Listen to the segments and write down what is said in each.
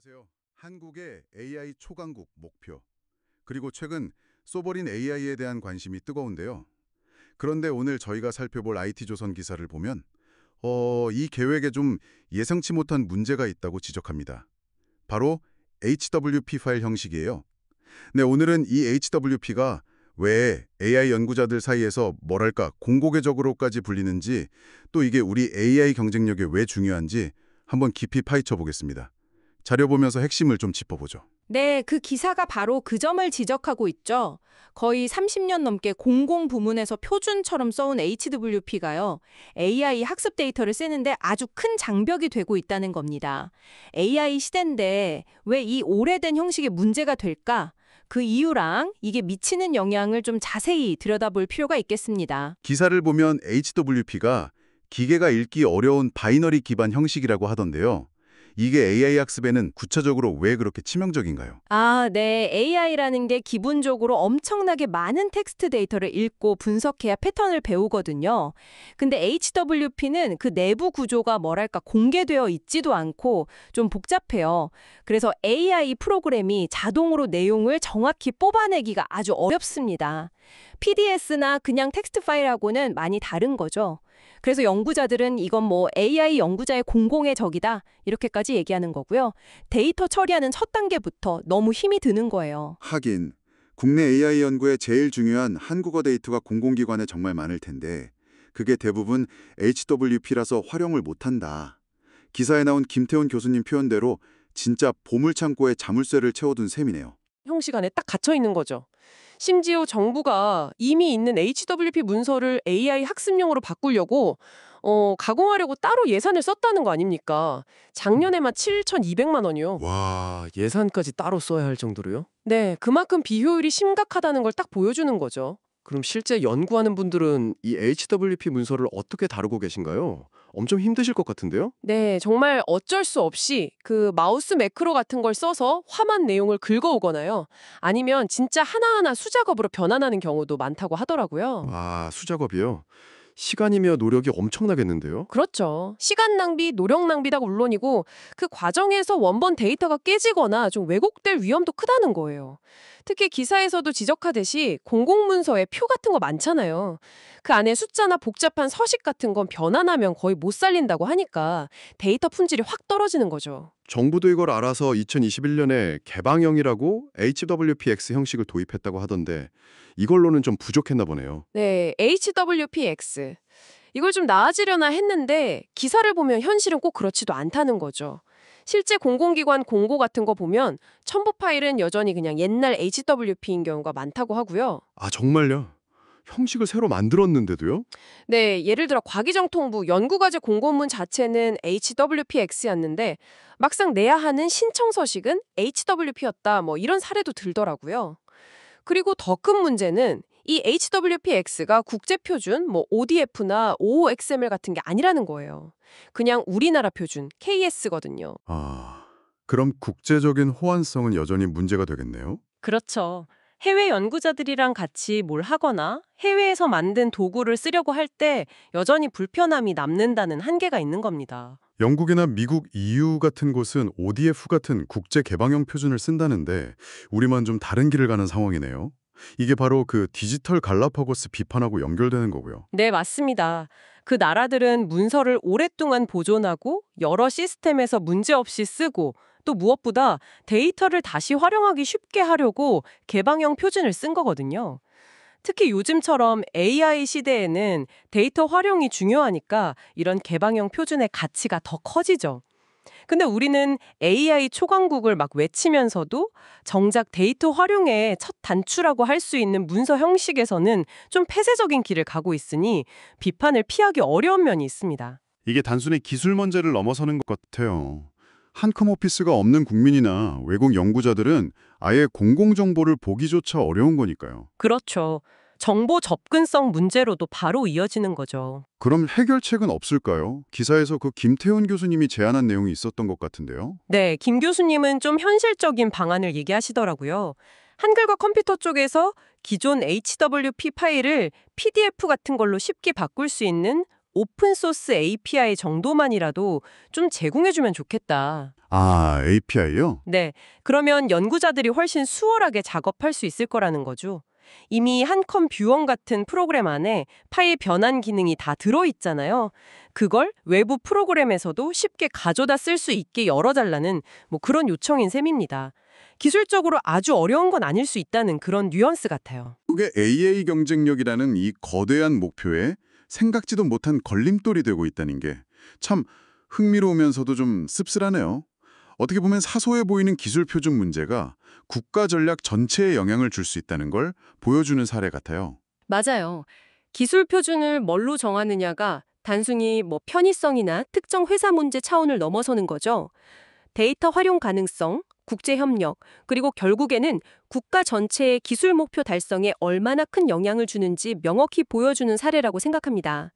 안녕하세요. 한국의 AI 초강국 목표, 그리고 최근 소버린 AI에 대한 관심이 뜨거운데요. 그런데 오늘 저희가 살펴볼 IT조선 기사를 보면 이 계획에 좀 예상치 못한 문제가 있다고 지적합니다. 바로 HWP 파일 형식이에요. 네, 오늘은 이 HWP가 왜 AI 연구자들 사이에서 뭐랄까 공공의적으로까지 불리는지, 또 이게 우리 AI 경쟁력에 왜 중요한지 한번 깊이 파헤쳐 보겠습니다. 자료 보면서 핵심을 좀 짚어보죠. 네, 그 기사가 바로 그 점을 지적하고 있죠. 거의 30년 넘게 공공 부문에서 표준처럼 써온 HWP가요. AI 학습 데이터를 쓰는데 아주 큰 장벽이 되고 있다는 겁니다. AI 시대인데 왜 이 오래된 형식이 문제가 될까? 그 이유랑 이게 미치는 영향을 좀 자세히 들여다볼 필요가 있겠습니다. 기사를 보면 HWP가 기계가 읽기 어려운 바이너리 기반 형식이라고 하던데요. 이게 AI 학습에는 구체적으로 왜 그렇게 치명적인가요? 네. AI라는 게 기본적으로 엄청나게 많은 텍스트 데이터를 읽고 분석해야 패턴을 배우거든요. 근데 HWP는 그 내부 구조가 뭐랄까 공개되어 있지도 않고 좀 복잡해요. 그래서 AI 프로그램이 자동으로 내용을 정확히 뽑아내기가 아주 어렵습니다. PDS나 그냥 텍스트 파일하고는 많이 다른 거죠. 그래서 연구자들은 이건 뭐 AI 연구자의 공공의 적이다 이렇게까지 얘기하는 거고요. 데이터 처리하는 첫 단계부터 너무 힘이 드는 거예요. 하긴 국내 AI 연구에 제일 중요한 한국어 데이터가 공공기관에 정말 많을 텐데 그게 대부분 HWP라서 활용을 못한다. 기사에 나온 김태훈 교수님 표현대로 진짜 보물창고에 자물쇠를 채워둔 셈이네요. 형식 안에 딱 갇혀 있는 거죠. 심지어 정부가 이미 있는 HWP 문서를 AI 학습용으로 바꾸려고 가공하려고 따로 예산을 썼다는 거 아닙니까? 작년에만 7,200만 원이요. 와, 예산까지 따로 써야 할 정도로요? 네, 그만큼 비효율이 심각하다는 걸 딱 보여주는 거죠. 그럼 실제 연구하는 분들은 이 HWP 문서를 어떻게 다루고 계신가요? 엄청 힘드실 것 같은데요? 네, 정말 어쩔 수 없이 그 마우스 매크로 같은 걸 써서 화만 내용을 긁어오거나요. 아니면 진짜 하나하나 수작업으로 변환하는 경우도 많다고 하더라고요. 아, 수작업이요? 시간이며 노력이 엄청나겠는데요? 그렇죠. 시간 낭비, 노력 낭비다 물론이고 그 과정에서 원본 데이터가 깨지거나 좀 왜곡될 위험도 크다는 거예요. 특히 기사에서도 지적하듯이 공공문서에 표 같은 거 많잖아요. 그 안에 숫자나 복잡한 서식 같은 건 변환하면 거의 못 살린다고 하니까 데이터 품질이 확 떨어지는 거죠. 정부도 이걸 알아서 2021년에 개방형이라고 HWPX 형식을 도입했다고 하던데 이걸로는 좀 부족했나 보네요. 네, HWPX. 이걸 좀 나아지려나 했는데 기사를 보면 현실은 꼭 그렇지도 않다는 거죠. 실제 공공기관 공고 같은 거 보면 첨부 파일은 여전히 그냥 옛날 HWP인 경우가 많다고 하고요. 아, 정말요? 형식을 새로 만들었는데도요? 네, 예를 들어 과기정통부 연구과제 공고문 자체는 HWPX였는데 막상 내야 하는 신청 서식은 HWP였다 뭐 이런 사례도 들더라고요. 그리고 더 큰 문제는 이 HWPX가 국제표준 뭐 ODF나 OXML 같은 게 아니라는 거예요. 그냥 우리나라 표준 KS거든요. 그럼 국제적인 호환성은 여전히 문제가 되겠네요. 그렇죠. 해외 연구자들이랑 같이 뭘 하거나 해외에서 만든 도구를 쓰려고 할 때 여전히 불편함이 남는다는 한계가 있는 겁니다. 영국이나 미국, EU 같은 곳은 ODF 같은 국제 개방형 표준을 쓴다는데 우리만 좀 다른 길을 가는 상황이네요. 이게 바로 그 디지털 갈라파고스 비판하고 연결되는 거고요. 네, 맞습니다. 그 나라들은 문서를 오랫동안 보존하고 여러 시스템에서 문제없이 쓰고 또 무엇보다 데이터를 다시 활용하기 쉽게 하려고 개방형 표준을 쓴 거거든요. 특히 요즘처럼 AI 시대에는 데이터 활용이 중요하니까 이런 개방형 표준의 가치가 더 커지죠. 근데 우리는 AI 초강국을 막 외치면서도 정작 데이터 활용의 첫 단추라고 할 수 있는 문서 형식에서는 좀 폐쇄적인 길을 가고 있으니 비판을 피하기 어려운 면이 있습니다. 이게 단순히 기술 문제를 넘어서는 것 같아요. 한컴 오피스가 없는 국민이나 외국 연구자들은 아예 공공정보를 보기조차 어려운 거니까요. 그렇죠. 정보 접근성 문제로도 바로 이어지는 거죠. 그럼 해결책은 없을까요? 기사에서 그 김태훈 교수님이 제안한 내용이 있었던 것 같은데요. 네, 김 교수님은 좀 현실적인 방안을 얘기하시더라고요. 한글과 컴퓨터 쪽에서 기존 HWP 파일을 PDF 같은 걸로 쉽게 바꿀 수 있는 오픈소스 API 정도만이라도 좀 제공해주면 좋겠다. 아, API요? 네, 그러면 연구자들이 훨씬 수월하게 작업할 수 있을 거라는 거죠. 이미 한컴 뷰원 같은 프로그램 안에 파일 변환 기능이 다 들어있잖아요. 그걸 외부 프로그램에서도 쉽게 가져다 쓸 수 있게 열어달라는 뭐 그런 요청인 셈입니다. 기술적으로 아주 어려운 건 아닐 수 있다는 그런 뉘앙스 같아요. 그게 AI 경쟁력이라는 이 거대한 목표에 생각지도 못한 걸림돌이 되고 있다는 게 참 흥미로우면서도 좀 씁쓸하네요. 어떻게 보면 사소해 보이는 기술 표준 문제가 국가 전략 전체에 영향을 줄 수 있다는 걸 보여주는 사례 같아요. 맞아요. 기술 표준을 뭘로 정하느냐가 단순히 뭐 편의성이나 특정 회사 문제 차원을 넘어서는 거죠. 데이터 활용 가능성, 국제 협력, 그리고 결국에는 국가 전체의 기술 목표 달성에 얼마나 큰 영향을 주는지 명확히 보여주는 사례라고 생각합니다.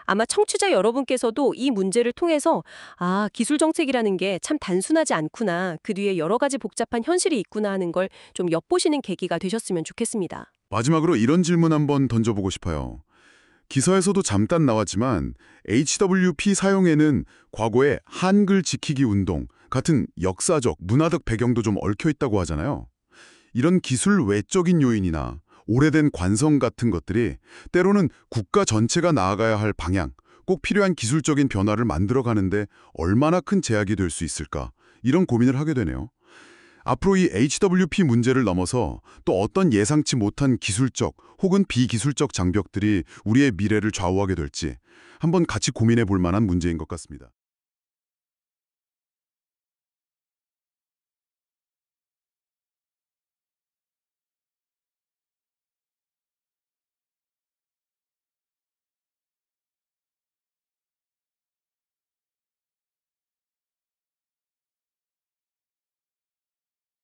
아마 청취자 여러분께서도 이 문제를 통해서 아, 기술 정책이라는 게 참 단순하지 않구나, 그 뒤에 여러 가지 복잡한 현실이 있구나 하는 걸 좀 엿보시는 계기가 되셨으면 좋겠습니다. 마지막으로 이런 질문 한번 던져보고 싶어요. 기사에서도 잠깐 나왔지만 HWP 사용에는 과거의 한글 지키기 운동 같은 역사적, 문화적 배경도 좀 얽혀 있다고 하잖아요. 이런 기술 외적인 요인이나 오래된 관성 같은 것들이 때로는 국가 전체가 나아가야 할 방향, 꼭 필요한 기술적인 변화를 만들어가는데 얼마나 큰 제약이 될 수 있을까, 이런 고민을 하게 되네요. 앞으로 이 HWP 문제를 넘어서 또 어떤 예상치 못한 기술적 혹은 비기술적 장벽들이 우리의 미래를 좌우하게 될지 한번 같이 고민해 볼 만한 문제인 것 같습니다.